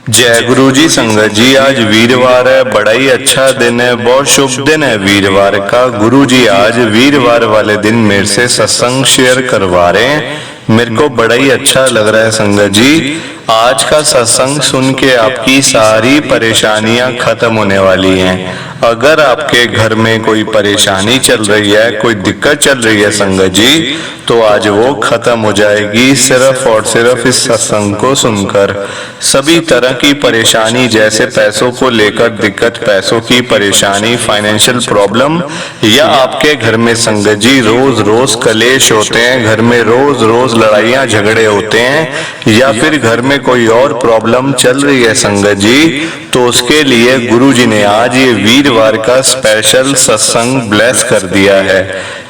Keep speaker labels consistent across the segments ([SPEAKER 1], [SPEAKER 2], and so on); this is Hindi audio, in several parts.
[SPEAKER 1] जय गुरु जी। संगत जी, आज वीरवार है, बड़ा ही अच्छा दिन है, बहुत शुभ दिन है वीरवार का। गुरु जी आज वीरवार वाले दिन मेरे से सत्संग शेयर करवा रहे हैं। मेरे को बड़ा ही अच्छा लग रहा है संगत जी। आज का सत्संग सुन के आपकी सारी परेशानियां खत्म होने वाली हैं। अगर आपके घर में कोई परेशानी चल रही है, कोई दिक्कत चल रही है संगत जी, तो आज वो खत्म हो जाएगी सिर्फ और सिर्फ इस सत्संग को सुनकर। सभी तरह की परेशानी, जैसे पैसों को लेकर दिक्कत, पैसों की परेशानी, फाइनेंशियल प्रॉब्लम, या आपके घर में संगत जी रोज रोज कलेश होते हैं, घर में रोज रोज लड़ाइयां झगड़े होते हैं, या फिर घर में कोई और प्रॉब्लम चल रही है संगत जी, तो उसके लिए गुरु जी ने आज ये वीरवार का स्पेशल सत्संग ब्लेस कर दिया है।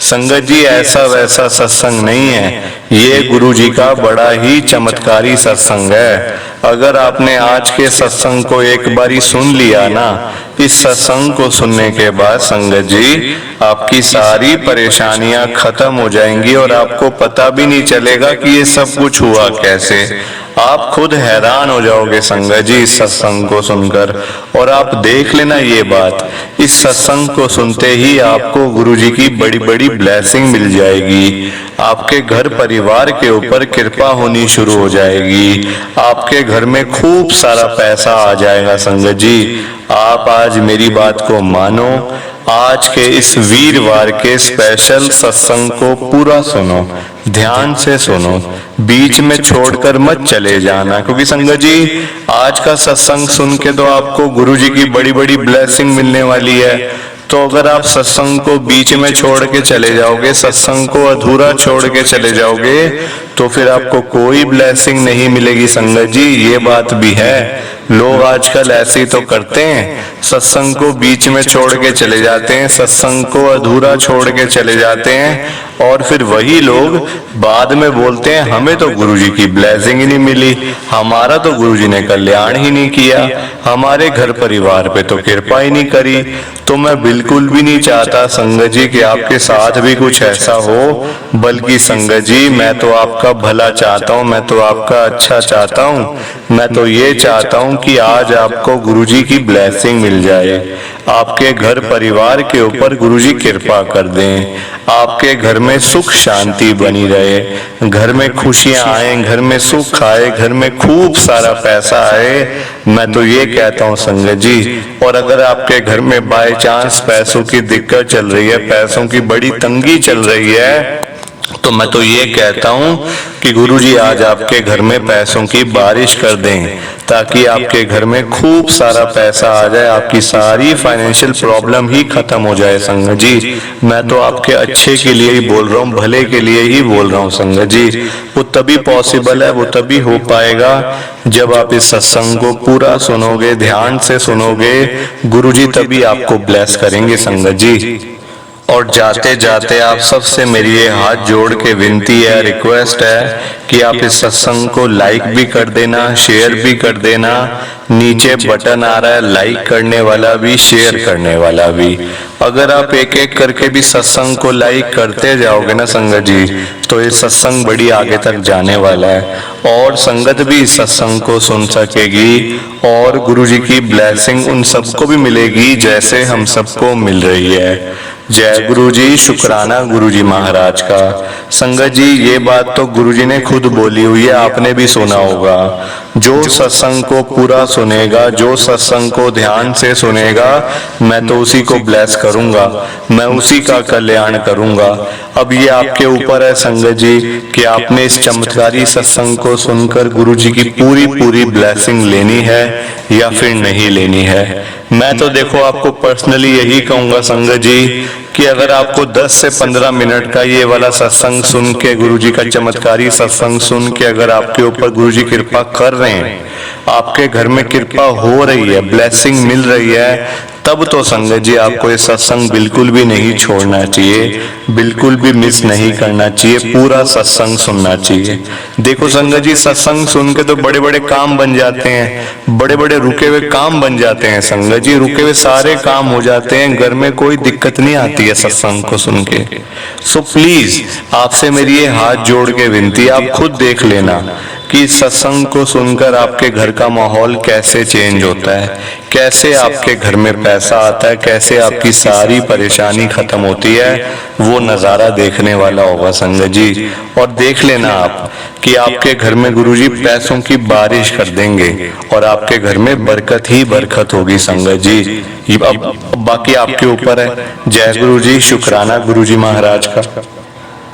[SPEAKER 1] संगत जी ऐसा वैसा सत्संग नहीं है, ये गुरु जी का बड़ा ही चमत्कारी सत्संग है। अगर आपने आज के सत्संग को एक बारी सुन लिया ना, इस सत्संग को सुनने के बाद संगत जी आपकी सारी परेशानियां खत्म हो जाएंगी और आपको पता भी नहीं चलेगा कि ये सब कुछ हुआ कैसे। आप खुद हैरान हो जाओगे संगत जी इस सत्संग को सुनकर। और आप देख लेना ये बात, इस सत्संग को सुनते ही आपको गुरु जी की बड़ी बड़ी ब्लेसिंग मिल जाएगी। आपके घर परिवार के ऊपर कृपा होनी शुरू हो जाएगी। आपके घर में खूब सारा पैसा आ जाएगा संगत जी। आप आज मेरी बात को मानो, आज के इस वीरवार के स्पेशल सत्संग को पूरा सुनो, ध्यान से सुनो, बीच में छोड़कर मत चले जाना, क्योंकि संगत जी आज का सत्संग सुन के तो आपको गुरु जी की बड़ी बड़ी ब्लेसिंग मिलने वाली है। तो अगर आप सत्संग को बीच में छोड़ के चले जाओगे, सत्संग को अधूरा छोड़ के चले जाओगे, तो फिर आपको कोई ब्लेसिंग नहीं मिलेगी संगत जी। ये बात भी है, लोग आजकल ऐसे ही तो करते हैं, सत्संग को बीच में छोड़ के चले जाते हैं, सत्संग को अधूरा छोड़ के चले जाते हैं, और फिर वही लोग बाद में बोलते हैं हमें तो गुरुजी की ब्लेसिंग ही नहीं मिली, हमारा तो गुरुजी ने कल्याण ही नहीं किया, हमारे घर परिवार पे तो कृपा ही नहीं करी। तो मैं बिल्कुल भी नहीं चाहता संगत जी कि आपके साथ भी कुछ ऐसा हो, बल्कि संगत जी मैं तो आपका भला चाहता हूँ, मैं तो आपका अच्छा चाहता हूँ। मैं तो ये चाहता हूँ कि आज आपको गुरुजी की ब्लेसिंग मिल जाए, आपके घर परिवार के ऊपर गुरुजी कृपा कर दें, आपके घर में सुख शांति बनी रहे, घर में खुशियां आए, घर में सुख आए, घर में खूब सारा पैसा आए। मैं तो ये कहता हूँ संगत जी। और अगर आपके घर में बाय चांस पैसों की दिक्कत चल रही है, पैसों की बड़ी तंगी चल रही है, तो मैं तो ये कहता हूँ कि गुरुजी आज आपके घर में पैसों की बारिश कर दें, ताकि आपके घर में खूब सारा पैसा आ जाए, आपकी सारी फाइनेंशियल प्रॉब्लम ही खत्म हो जाए संगत जी। मैं तो आपके अच्छे के लिए ही बोल रहा हूँ, भले के लिए ही बोल रहा हूँ संगत जी। वो तभी पॉसिबल है, वो तभी हो पाएगा जब आप इस सत्संग को पूरा सुनोगे, ध्यान से सुनोगे। गुरुजी तभी आपको ब्लेस करेंगे संगत जी। और जाते जाते आप सबसे मेरी ये हाथ जोड़ के विनती है, रिक्वेस्ट है कि आप इस सत्संग को लाइक भी कर देना, शेयर भी कर देना। नीचे बटन आ रहा है लाइक करने वाला भी, शेयर करने वाला भी। अगर आप एक एक करके भी सत्संग को लाइक करते जाओगे ना संगत जी, तो ये सत्संग बड़ी आगे तक जाने वाला है, और संगत भी इस सत्संग को सुन सकेगी, और गुरुजी की ब्लेसिंग उन सबको भी मिलेगी जैसे हम सबको मिल रही है। जय गुरु जी, शुक्राना गुरु जी महाराज का। संगत जी ये बात तो गुरु जी ने खुद बोली हुई है, आपने भी सुना होगा। जो सत्संग को पूरा सुनेगा, जो सत्संग को ध्यान से सुनेगा, मैं तो उसी को ब्लेस करूंगा, मैं उसी का कल्याण करूंगा। अब ये आपके ऊपर है संगत जी कि आपने इस चमत्कारी सत्संग को सुनकर गुरु जी की पूरी पूरी ब्लेसिंग लेनी है या फिर नहीं लेनी है। मैं तो देखो आपको पर्सनली यही कहूंगा संगत जी कि अगर आपको 10 से 15 मिनट का ये वाला सत्संग सुन के, गुरुजी का चमत्कारी सत्संग सुन के अगर आपके ऊपर गुरुजी कृपा कर रहे हैं, आपके घर में कृपा हो रही है, ब्लेसिंग मिल रही है, तब तो संगत जी आपको ये सत्संग बिल्कुल भी नहीं छोड़ना चाहिए, बिल्कुल भी मिस नहीं करना चाहिए, पूरा सत्संग सुनना चाहिए। देखो संगत जी सत्संग सुन के तो बड़े बड़े काम बन जाते हैं, बड़े बड़े रुके हुए काम बन जाते हैं संगत जी, रुके हुए सारे काम हो जाते हैं, घर में कोई दिक्कत नहीं आती है सत्संग को सुन के। सो प्लीज आपसे मेरी ये हाथ जोड़ के विनती, आप खुद देख लेना कि सत्संग को सुनकर आपके घर का माहौल कैसे चेंज होता है, कैसे आपके घर में पैसा आता है, कैसे आपकी सारी परेशानी खत्म होती है, वो नज़ारा देखने वाला होगा संगत जी। और देख लेना आप कि आपके घर में गुरुजी पैसों की बारिश कर देंगे और आपके घर में बरकत ही बरकत होगी संगत जी। अब बाकी आपके ऊपर है। जय गुरु जी, शुक्राना गुरु जी महाराज का।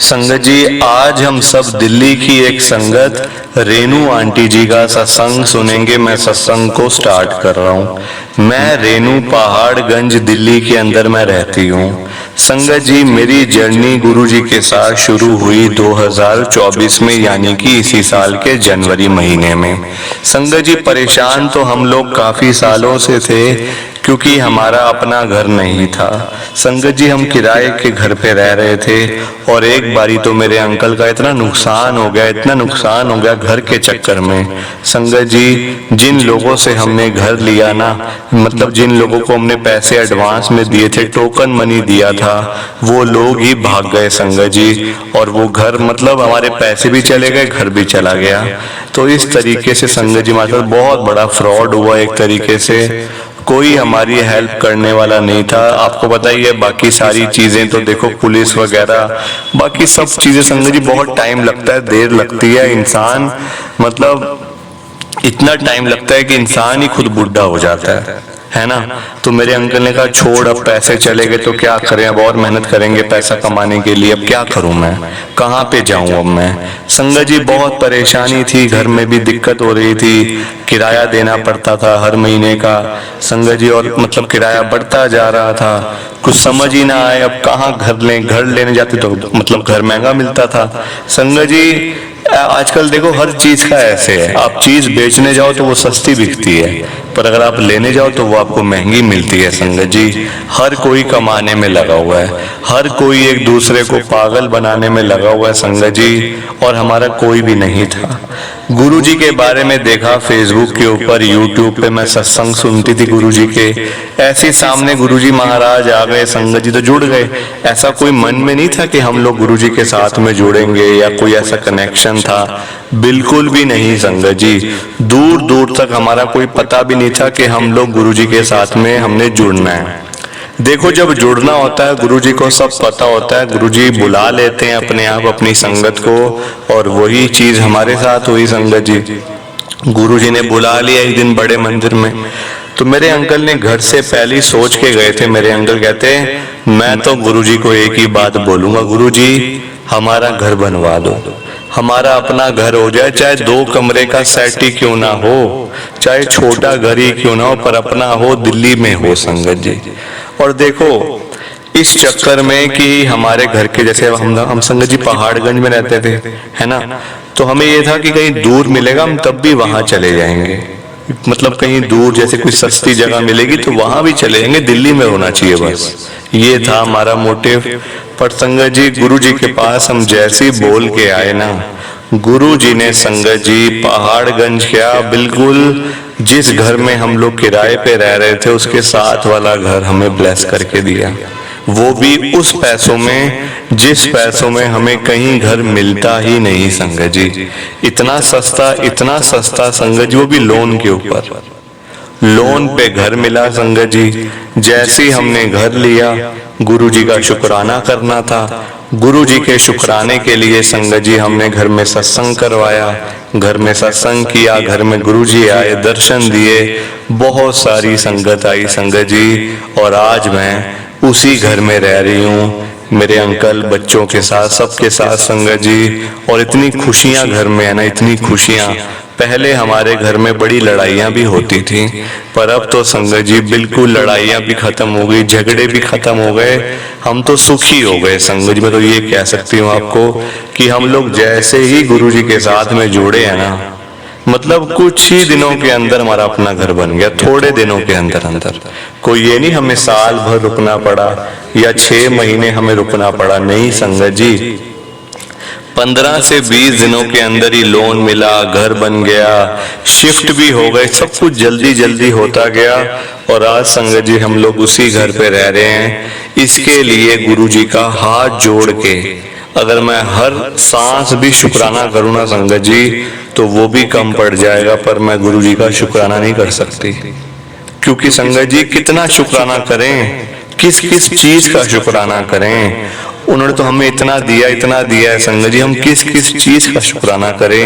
[SPEAKER 1] संगत जी, आज हम सब दिल्ली की एक संगत रेनू आंटी जी का सत्संग सुनेंगे। मैं सत्संग को स्टार्ट कर रहा हूँ। मैं रेनू पहाड़गंज दिल्ली के अंदर मैं रहती हूँ। संगत जी, मेरी जर्नी गुरु जी के साथ शुरू हुई 2024 में, यानी कि इसी साल के जनवरी महीने में। संगत जी, परेशान तो हम लोग काफी सालों से थे क्योंकि हमारा अपना घर नहीं था। संगत जी, हम किराए के घर पे रह रहे थे और एक बारी तो मेरे अंकल का इतना नुकसान हो गया, इतना नुकसान हो गया घर के चक्कर में। संगत जी, जिन लोगों से हमने घर लिया ना, मतलब जिन लोगों को हमने पैसे एडवांस में दिए थे, टोकन मनी दिया था, वो लोग ही भाग गए संगत जी। और वो घर, मतलब हमारे पैसे भी चले गए, घर भी चला गया। तो इस तरीके से संगत जी हमारे साथ बहुत बड़ा फ्रॉड हुआ। एक तरीके से कोई हमारी हेल्प करने वाला नहीं था। आपको पता ही है, बाकी सारी चीजें तो देखो, पुलिस वगैरह, बाकी सब चीजें संगत जी बहुत टाइम लगता है, देर लगती है। इंसान, मतलब इतना टाइम लगता है कि इंसान ही खुद बुढ़ा हो जाता है ना। तो मेरे अंकल ने कहा छोड़, अब पैसे चले गए तो क्या करें, अब और मेहनत करेंगे पैसा कमाने के लिए, अब क्या करूं मैं, कहाँ पे जाऊं अब मैं। संगत जी, बहुत परेशानी थी, घर में भी दिक्कत हो रही थी, किराया देना पड़ता था हर महीने का संगत जी, और मतलब किराया बढ़ता जा रहा था। कुछ समझ ही ना आए अब कहाँ घर लेने जाते तो मतलब घर महंगा मिलता था। संगत जी, आजकल देखो हर चीज का ऐसे है, आप चीज बेचने जाओ तो वो सस्ती बिकती है, पर अगर आप लेने जाओ तो वो आपको महंगी मिलती है। संगत जी, हर कोई कमाने में लगा हुआ है, हर कोई एक दूसरे को पागल बनाने में लगा हुआ है संगत जी, और हमारा कोई भी नहीं था। गुरु जी के बारे में देखा फेसबुक के ऊपर, यूट्यूब पे मैं सत्संग सुनती थी गुरु जी के, ऐसे सामने गुरु जी महाराज आ गए संगत जी, तो जुड़ गए। ऐसा कोई मन में नहीं था कि हम लोग गुरु जी के साथ में जुड़ेंगे या कोई ऐसा कनेक्शन था, बिल्कुल भी नहीं संगत जी। दूर दूर तक हमारा कोई पता भी नहीं था कि हम लोग गुरु जी के साथ में हमने जुड़ना है। देखो, जब जुड़ना होता है गुरु जी को सब पता होता है, गुरु जी बुला लेते हैं अपने आप अपनी संगत को, और वही चीज हमारे साथ हुई संगत जी। गुरु जी ने बुला लिया एक दिन बड़े मंदिर में, तो मेरे अंकल ने घर से पहले सोच के गए थे। मेरे अंकल कहते, मैं तो गुरु जी को एक ही बात बोलूंगा, गुरु जी हमारा घर बनवा दो, हमारा अपना घर हो जाए, चाहे 2 कमरे का सेट ही क्यों ना हो, चाहे छोटा घर ही क्यों ना हो, पर अपना हो, दिल्ली में हो संगत जी। और देखो, इस चक्कर में कि हमारे घर के, जैसे हम संगत जी पहाड़गंज में रहते थे, है ना, तो हमें ये था कि कहीं दूर मिलेगा हम तब भी वहां चले जाएंगे, मतलब कहीं दूर जैसे कोई सस्ती जगह मिलेगी तो वहां भी चले जाएंगे, दिल्ली में होना चाहिए बस, ये था हमारा मोटिव। पर संगत जी, गुरु जी के पास हम जैसे बोल के आए ना, गुरु जी ने संगत जी पहाड़गंज क्या, बिल्कुल जिस घर में हम लोग किराए पे रह रहे थे उसके साथ वाला घर हमें ब्लेस करके दिया, वो भी उस पैसों में जिस पैसों में हमें कहीं घर मिलता ही नहीं संगत जी। इतना सस्ता संगत जी, वो भी लोन के ऊपर, लोन पे घर मिला संगत जी। जैसे ही हमने घर लिया, गुरु जी का शुक्राना करना था, गुरु जी के शुक्राने के लिए संगत जी हमने घर में सत्संग करवाया, घर में सत्संग किया, घर में गुरु जी आए, दर्शन दिए, बहुत सारी संगत आई संगत जी, और आज मैं उसी घर में रह रही हूँ, मेरे अंकल बच्चों के साथ, सबके साथ संगत जी। और इतनी खुशियां घर में है ना, इतनी खुशियां। पहले हमारे घर में बड़ी लड़ाइयां भी होती थी, पर अब तो संगत जी बिल्कुल लड़ाइयां भी खत्म हो गई, झगड़े भी खत्म हो गए, हम तो सुखी हो गए संगत जी। मैं तो ये कह सकती हूँ आपको कि हम लोग जैसे ही गुरु जी के साथ में जुड़े हैं ना, मतलब कुछ ही दिनों के अंदर हमारा अपना घर बन गया, थोड़े दिनों के अंदर। कोई ये नहीं हमें साल भर रुकना पड़ा या 6 महीने हमें रुकना पड़ा, नहीं संगत जी, 15 से 20 दिनों के अंदर ही लोन मिला, घर बन गया, शिफ्ट भी हो गए, सब कुछ जल्दी जल्दी होता गया, और आज संगत जी हम लोग उसी घर पे रह रहे हैं। इसके लिए गुरु जी का हाथ जोड़ के अगर मैं हर सांस भी शुक्राना करूँ ना संगत जी, तो वो भी कम पड़ जाएगा, पर मैं गुरु जी का शुक्राना नहीं कर सकती। क्योंकि संगत जी कितना शुक्राना करें, किस किस चीज का शुक्राना करें। उन्होंने तो हमें इतना दिया है संगत जी, हम किस किस चीज का शुक्राना करें,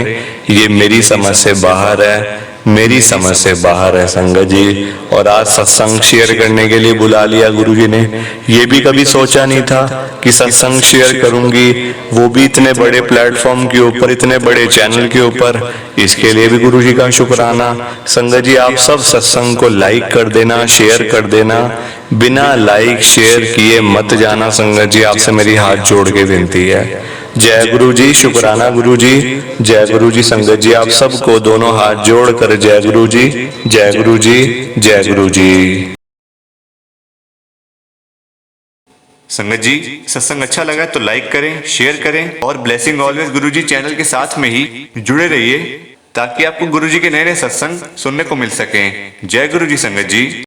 [SPEAKER 1] ये मेरी समझ से बाहर है, मेरी समझ से बाहर है संगत जी। और आज सत्संग शेयर करने के लिए बुला लिया गुरु जी ने। ये भी कभी सोचा नहीं था कि सत्संग शेयर करूंगी, वो भी इतने बड़े प्लेटफॉर्म के ऊपर, इतने बड़े चैनल के ऊपर। इसके लिए भी गुरु जी का शुक्राना। संगत जी आप सब सत्संग को लाइक कर देना, शेयर कर देना। बिना लाइक शेयर किए मत जाना संगत जी, आपसे मेरी हाथ जोड़ के विनती है। जय गुरु जी, शुक्राना गुरु जी, जय गुरु जी। संगत जी आप सबको दोनों हाथ जोड़ कर जय गुरु जी, जय गुरु जी, जय गुरु जी।
[SPEAKER 2] संगत जी सत्संग अच्छा लगा तो लाइक करें, शेयर करें और ब्लेसिंग ऑलवेज गुरुजी चैनल के साथ में ही जुड़े रहिए, ताकि आपको गुरुजी के नए नए सत्संग सुनने को मिल सकें। जय गुरु जी संगत जी।